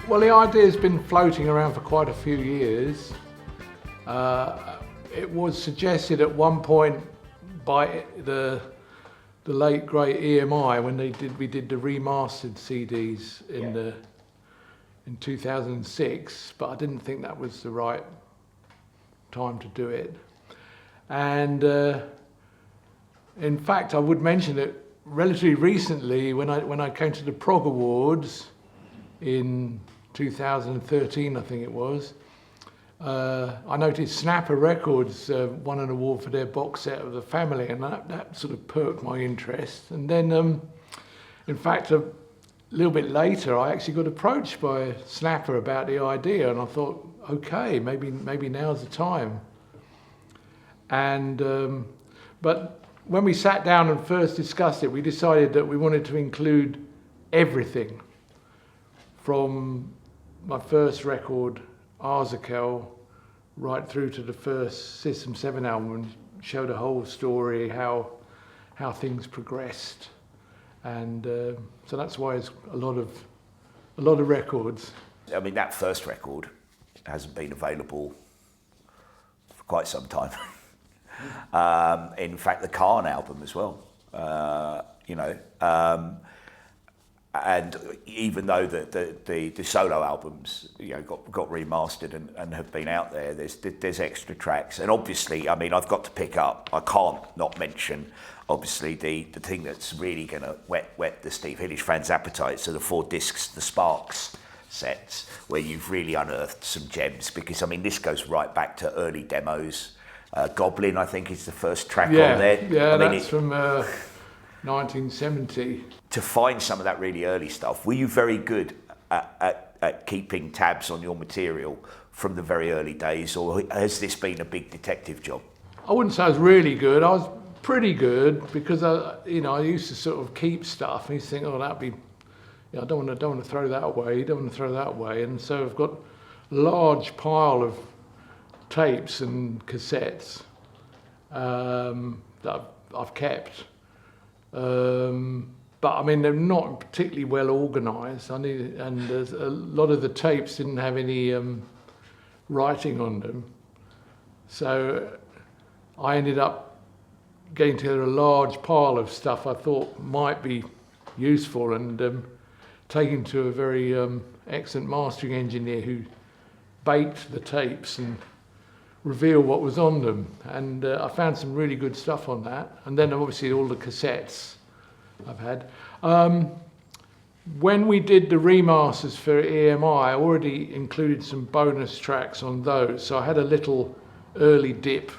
Well, the idea's been floating around for quite a few years. It was suggested at one point by the late great EMI when we did the remastered CDs in 2006, but I didn't think that was the right time to do it. And in fact, I would mention that relatively recently, when I came to the Prog Awards in 2013, I think it was, I noticed Snapper Records won an award for their box set of The Family, and that sort of perked my interest. And then, in fact, a little bit later, I actually got approached by Snapper about the idea, and I thought, okay, maybe now's the time. And but when we sat down and first discussed it, we decided that we wanted to include everything from my first record, Arzakel, right through to the first System 7 album, and show the whole story, how things progressed. And so that's why it's a lot of records. I mean, that first record hasn't been available for quite some time. In fact, the Khan album as well, and even though the solo albums, got remastered and have been out there, there's extra tracks. And obviously, I mean, I've got to pick up, I can't not mention, obviously, the thing that's really going to whet the Steve Hillage fans' appetite. So the 4 discs, the Sparks sets, where you've really unearthed some gems, because I mean, this goes right back to early demos. Goblin, I think, is the first track on there. Yeah, that's from 1970. To find some of that really early stuff, were you very good at keeping tabs on your material from the very early days, or has this been a big detective job? I wouldn't say I was really good. I was pretty good, because I used to sort of keep stuff. I used to think, oh, that'd be, I don't want to throw that away. Don't want to throw that away. And so I've got a large pile of tapes and cassettes that I've kept, but I mean, they're not particularly well organised. And there's a lot of the tapes didn't have any writing on them, so I ended up getting together a large pile of stuff I thought might be useful, and taking to a very excellent mastering engineer who baked the tapes and reveal what was on them, and I found some really good stuff on that. And then obviously all the cassettes I've had. When we did the remasters for EMI, I already included some bonus tracks on those, so I had a little early dip,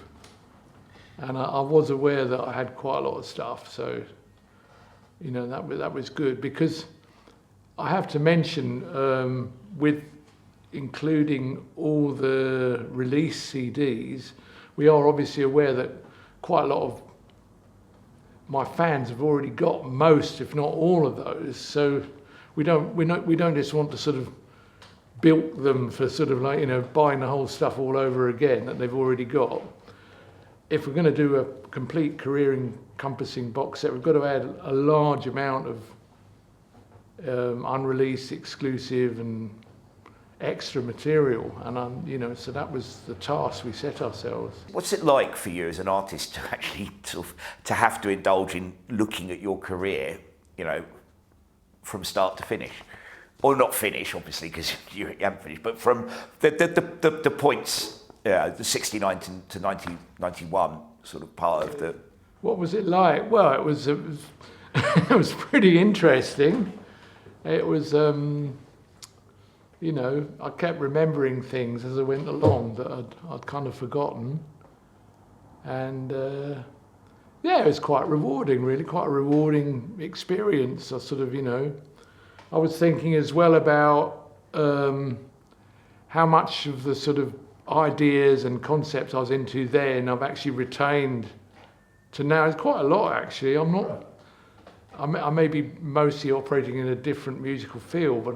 and I was aware that I had quite a lot of stuff, so that was good, because I have to mention, with including all the release CDs, we are obviously aware that quite a lot of my fans have already got most, if not all, of those. So we don't just want to sort of bilk them for sort of like buying the whole stuff all over again that they've already got. If we're going to do a complete career encompassing box set, we've got to add a large amount of unreleased, exclusive, and extra material, and so that was the task we set ourselves. What's it like for you as an artist to actually to have to indulge in looking at your career, from start to finish, or not finish, obviously, because you haven't finished, but from the points, the 69 to 91 sort of part of the. What was it like? Well, it was it was pretty interesting. It was. I kept remembering things as I went along that I'd kind of forgotten. And it was quite rewarding, really, quite a rewarding experience. I sort of, I was thinking as well about how much of the sort of ideas and concepts I was into then I've actually retained to now. It's quite a lot, actually. I may be mostly operating in a different musical field, but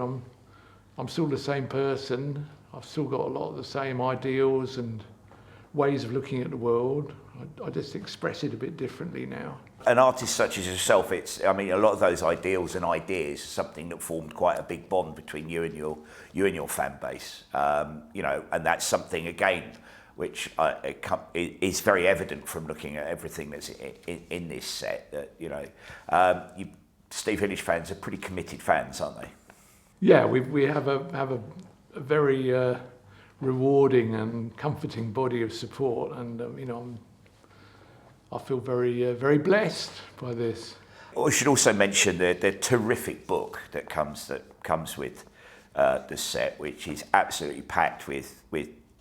I'm still the same person. I've still got a lot of the same ideals and ways of looking at the world. I just express it a bit differently now. An artist such as yourself, a lot of those ideals and ideas, something that formed quite a big bond between you and your fan base. And that's something again which is very evident from looking at everything that's in this set. That Steve Hillage fans are pretty committed fans, aren't they? Yeah, we have a very rewarding and comforting body of support, and I feel very blessed by this. We should also mention the terrific book that comes with the set, which is absolutely packed with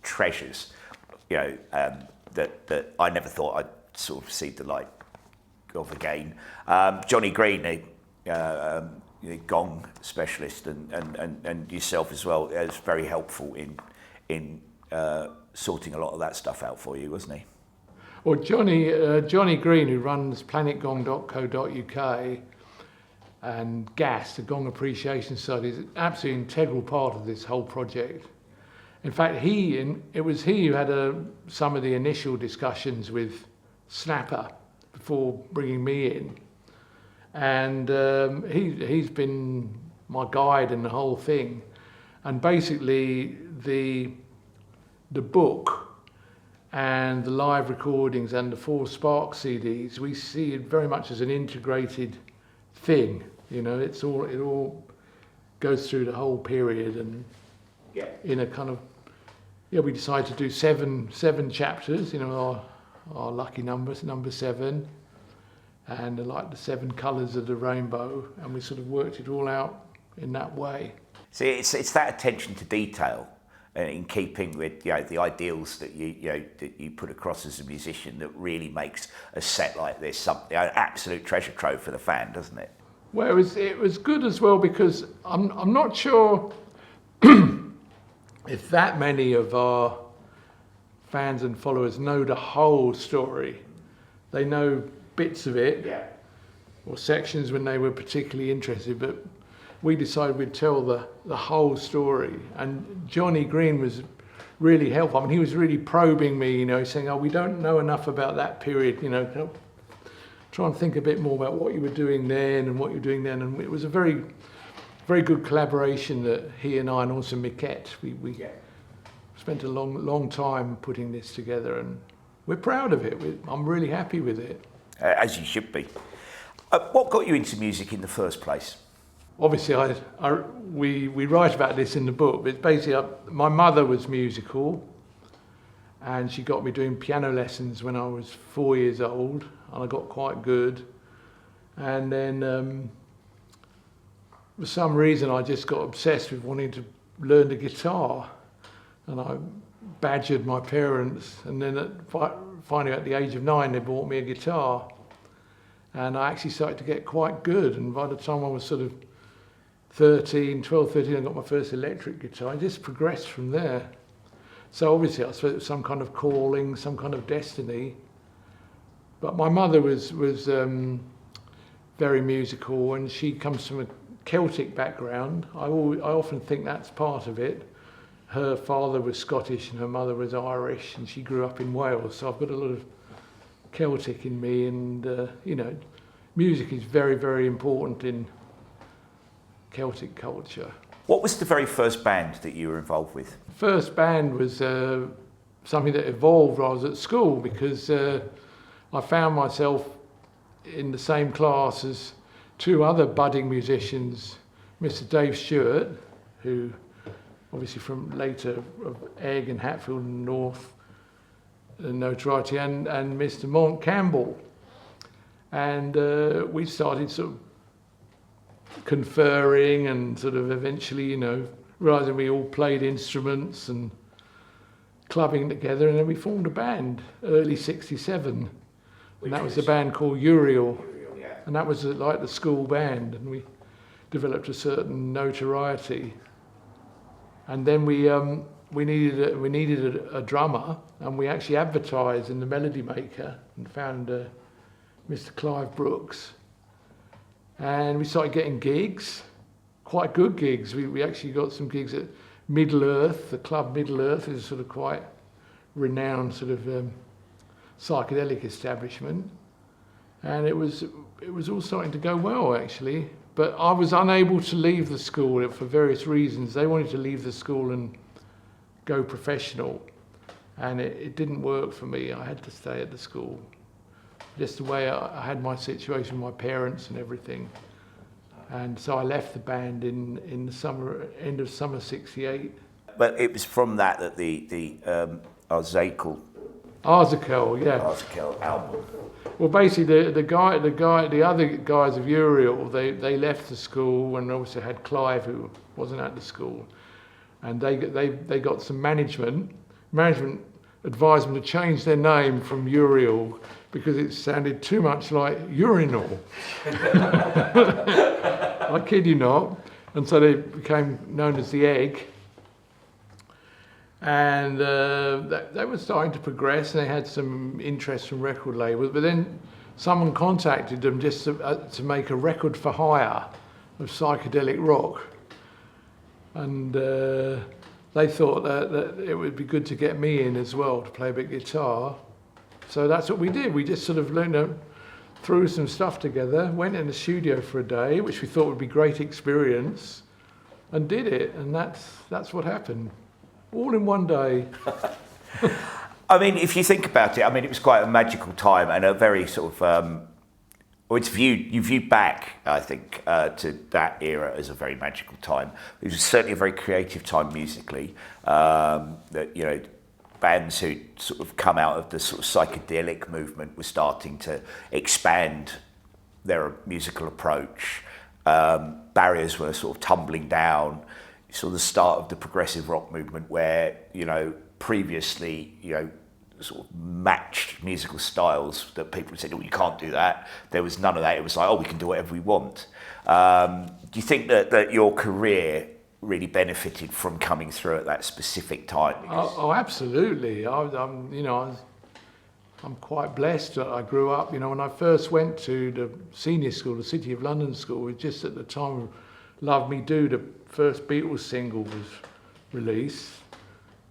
treasures. That I never thought I'd sort of see the light of again. Johnny Green, Gong specialist, and yourself as well, is very helpful in sorting a lot of that stuff out for you, wasn't he? Well, Johnny Green, who runs planetgong.co.uk, and GAS, the Gong Appreciation Society, is an absolutely integral part of this whole project. In fact, it was he who had some of the initial discussions with Snapper before bringing me in, and he's been my guide in the whole thing. And basically, the book and the live recordings and the 4 Spark CDs, we see it very much as an integrated thing. It all goes through the whole period, and in a kind of, we decided to do seven chapters. Our lucky number 7, and like the 7 colours of the rainbow, and we sort of worked it all out in that way. See, it's that attention to detail, in keeping with the ideals that you put across as a musician, that really makes a set like this something an absolute treasure trove for the fan, doesn't it? Well, it was good as well, because I'm not sure if that many of our fans and followers know the whole story. They know bits of it, or sections when they were particularly interested, but we decided we'd tell the whole story. And Johnny Green was really helpful. He was really probing me, saying, we don't know enough about that period, try and think a bit more about what you were doing then and what you're doing then. And it was a very, very good collaboration that he and I, and also Miquette, we spent a long time putting this together, and we're proud of it. I'm really happy with it. As you should be. What got you into music in the first place? Obviously, we write about this in the book, but basically my mother was musical, and she got me doing piano lessons when I was 4 years old, and I got quite good. And then for some reason I just got obsessed with wanting to learn the guitar, and I badgered my parents, and then finally at the age of 9 they bought me a guitar, and I actually started to get quite good, and by the time I was sort of 12, 13, I got my first electric guitar. I just progressed from there. So obviously I suppose it was some kind of calling, some kind of destiny. But my mother was very musical, and she comes from a Celtic background. I often think that's part of it. Her father was Scottish and her mother was Irish, and she grew up in Wales. So I've got a lot of Celtic in me, and music is very, very important in Celtic culture. What was the very first band that you were involved with? First band was something that evolved while I was at school, because I found myself in the same class as 2 other budding musicians, Mr. Dave Stewart, who obviously from later of Egg and Hatfield and North notoriety, and Mr. Mont Campbell. And we started sort of conferring, and sort of eventually, realising we all played instruments and clubbing together, and then we formed a band, early '67. And that was a band called Uriel, and that was like the school band, and we developed a certain notoriety. And then we needed a drummer, and we actually advertised in the Melody Maker and found Mr. Clive Brooks, and we started getting gigs, quite good gigs. We actually got some gigs at Middle Earth, the club Middle Earth is sort of quite renowned sort of psychedelic establishment, and it was all starting to go well, actually. But I was unable to leave the school for various reasons. They wanted to leave the school and go professional, and it didn't work for me. I had to stay at the school. Just the way I had my situation, my parents and everything. And so I left the band in the summer, end of summer '68. But it was from that the Arzakel album. Well, basically, the other guys of Uriel, they left the school, and also had Clive, who wasn't at the school, and they got some management. Management advised them to change their name from Uriel because it sounded too much like urinal. I kid you not. And so they became known as the Egg. And they were starting to progress, and they had some interest from record labels. But then someone contacted them just to make a record for hire of psychedelic rock. And they thought that it would be good to get me in as well to play a bit guitar. So that's what we did. We just sort of threw some stuff together, went in the studio for a day, which we thought would be a great experience, and did it. And that's what happened. All in one day. I mean, if you think about it, I mean, it was quite a magical time and a very sort of, you viewed back, I think, to that era as a very magical time. It was certainly a very creative time musically. That, you know, bands who sort of come out of the sort of psychedelic movement were starting to expand their musical approach. Barriers were sort of tumbling down. Sort of the start of the progressive rock movement, where, you know, previously, you know, sort of matched musical styles that people said, oh, you can't do that. There was none of that. It was like, oh, we can do whatever we want. Do you think that your career really benefited from coming through at that specific time? Oh, absolutely. I'm quite blessed that I grew up. You know, when I first went to the senior school, the City of London school, it was just at the time Love Me Do, the first Beatles single was released,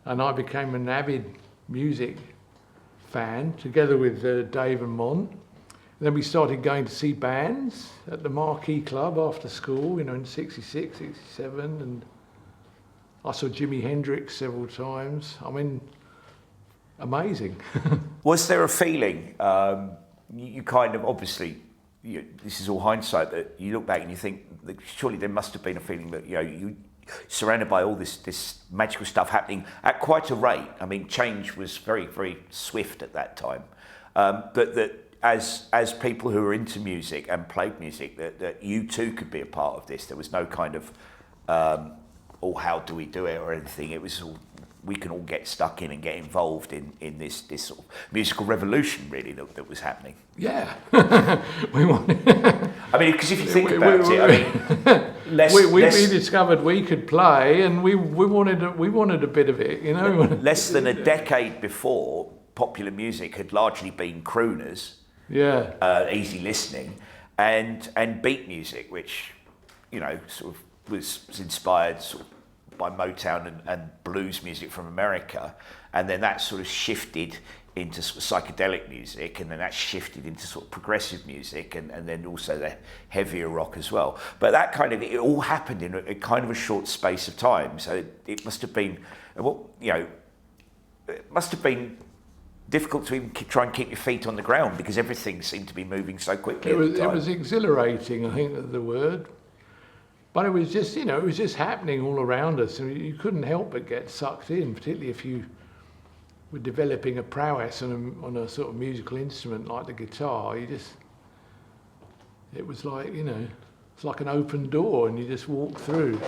and I became an avid music fan together with Dave and Mon. Then we started going to see bands at the Marquee Club after school, you know, in '66, '67, and I saw Jimi Hendrix several times. I mean, amazing. Was there a feeling, you kind of, obviously, this is all hindsight, but you look back and you think that surely there must have been a feeling that, you know, you surrounded by all this magical stuff happening at quite a rate. I mean, change was very, very swift at that time. But that as people who were into music and played music, that you too could be a part of this. There was no kind of, oh, how do we do it or anything. It was all, we can all get stuck in and get involved in this sort of musical revolution, really, that was happening. Yeah. We wanted. I mean, because if you think about it, I mean, we discovered we could play, and we wanted a bit of it, you know. Less than a decade before, popular music had largely been crooners, easy listening, and beat music, which, you know, sort of was inspired sort of by Motown and blues music from America, and then that sort of shifted into sort of psychedelic music, and then that shifted into sort of progressive music, and then also the heavier rock as well. But that kind of, it all happened in a kind of a short space of time. So it must have been, well, you know, it must have been difficult to even try and keep your feet on the ground because everything seemed to be moving so quickly. It was exhilarating, I think, the word. But it was just, you know, it was just happening all around us, and you couldn't help but get sucked in, particularly if you were developing a prowess on a sort of musical instrument like the guitar. It was like, you know, it's like an open door, and you just walk through.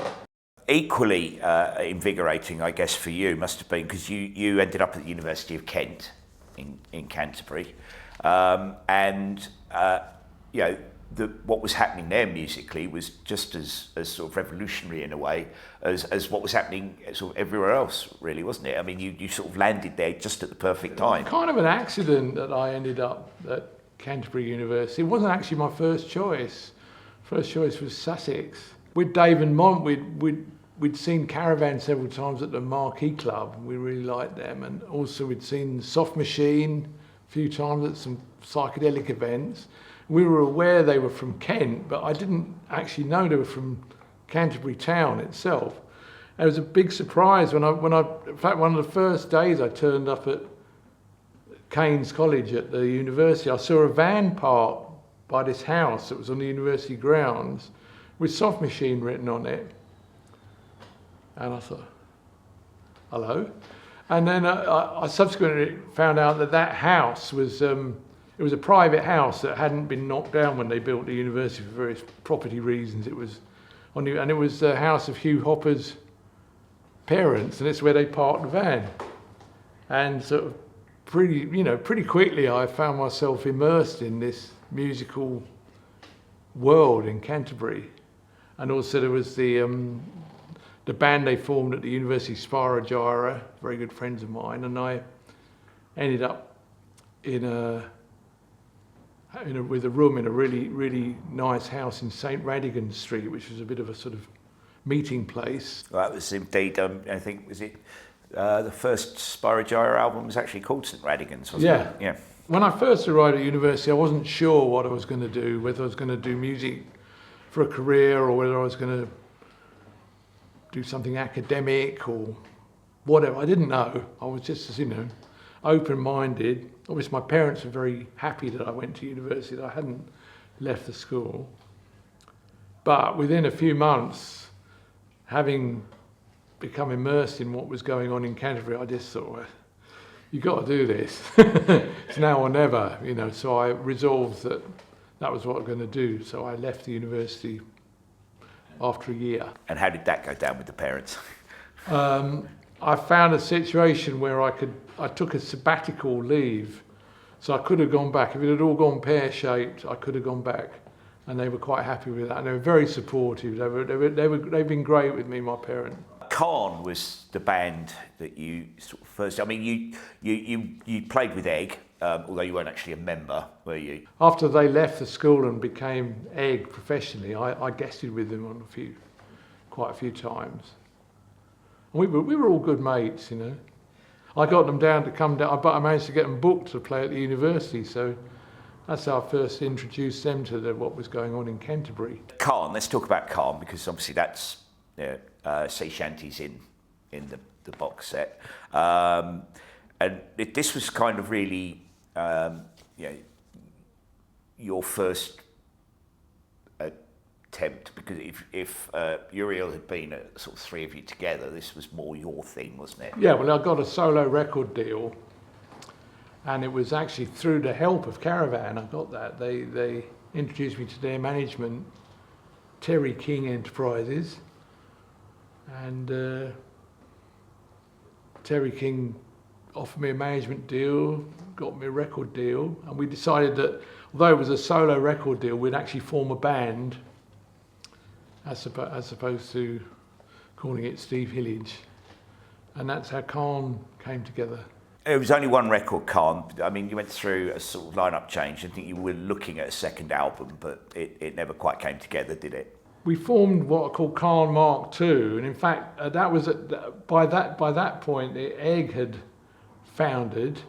Equally invigorating, I guess, for you must have been because you ended up at the University of Kent in Canterbury, and you know, what was happening there musically was just as sort of revolutionary in a way as what was happening sort of everywhere else, really, wasn't it? I mean, you sort of landed there just at the perfect time. Kind of an accident that I ended up at Canterbury University. It wasn't actually my first choice. First choice was Sussex. With Dave and Mont, we'd seen Caravan several times at the Marquee Club. We really liked them, and also we'd seen Soft Machine a few times at some psychedelic events. We were aware they were from Kent, but I didn't actually know they were from Canterbury town itself. And it was a big surprise when in fact, one of the first days I turned up at Keynes College at the university, I saw a van parked by this house that was on the university grounds with Soft Machine written on it. And I thought, hello? And then I subsequently found out that house was, it was a private house that hadn't been knocked down when they built the university for various property reasons. It was and it was the house of Hugh Hopper's parents, and it's where they parked the van. And sort of pretty quickly I found myself immersed in this musical world in Canterbury. And also there was the band they formed at the university, Spirogyra, very good friends of mine, and I ended up with a room in a really nice house in St Radigan Street, which was a bit of a sort of meeting place. Well, that was indeed, I think, was it the first Spirogyra album was actually called St Radigan's, wasn't it? Yeah. When I first arrived at university, I wasn't sure what I was going to do, whether I was going to do music for a career or whether I was going to do something academic or whatever. I didn't know. I was just, open-minded. Obviously, my parents were very happy that I went to university, that I hadn't left the school. But within a few months, having become immersed in what was going on in Canterbury, I just thought, well, you've got to do this. It's now or never, So I resolved that was what I was going to do. So I left the university after a year. And how did that go down with the parents? I found a situation where I took a sabbatical leave, so I could have gone back. If it had all gone pear-shaped, I could have gone back, and they were quite happy with that. And they were very supportive. They've been great with me, my parents. Khan was the band that you sort of first. I mean, you played with Egg, although you weren't actually a member, were you? After they left the school and became Egg professionally, I guested with them on quite a few times. We were all good mates, I got them down to come down, but I managed to get them booked to play at the university, so that's how I first introduced them to what was going on in Canterbury. Khan, let's talk about Khan, because obviously that's sea shanties in the box set. And this was kind of really your first attempt, because if Uriel had been sort of three of you together, this was more your thing, wasn't it? Yeah, well, I got a solo record deal, and it was actually through the help of Caravan I got that. They introduced me to their management, Terry King Enterprises, and Terry King offered me a management deal, got me a record deal, and we decided that although it was a solo record deal, we'd actually form a band as opposed to calling it Steve Hillage. And that's how Khan came together. It was only one record, Khan. I mean, you went through a sort of lineup change. I think you were looking at a second album, but it never quite came together, did it? We formed what I call Khan Mark II, and in fact, that was by that point, the Egg had founded,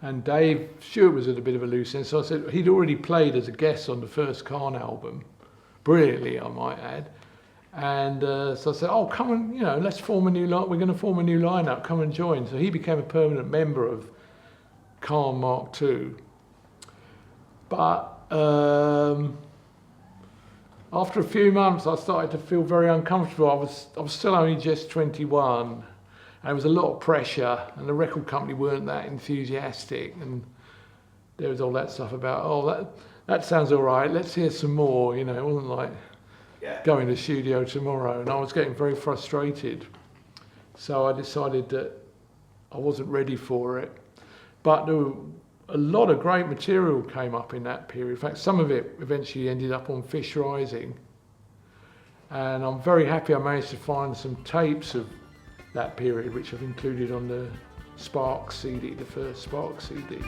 and Dave Stewart was at a bit of a loose end. So I said he'd already played as a guest on the first Khan album, brilliantly, I might add. And so I said, "Oh, come and let's form a new line. We're going to form a new lineup. Come and join." So he became a permanent member of Khan Mark II. But after a few months, I started to feel very uncomfortable. I was still only just 21, and there was a lot of pressure, and the record company weren't that enthusiastic, and there was all that stuff about, that sounds all right, let's hear some more. It wasn't like going to the studio tomorrow, and I was getting very frustrated. So I decided that I wasn't ready for it. But a lot of great material came up in that period. In fact, some of it eventually ended up on Fish Rising. And I'm very happy I managed to find some tapes of that period, which I've included on the Sparks CD, the first Sparks CD.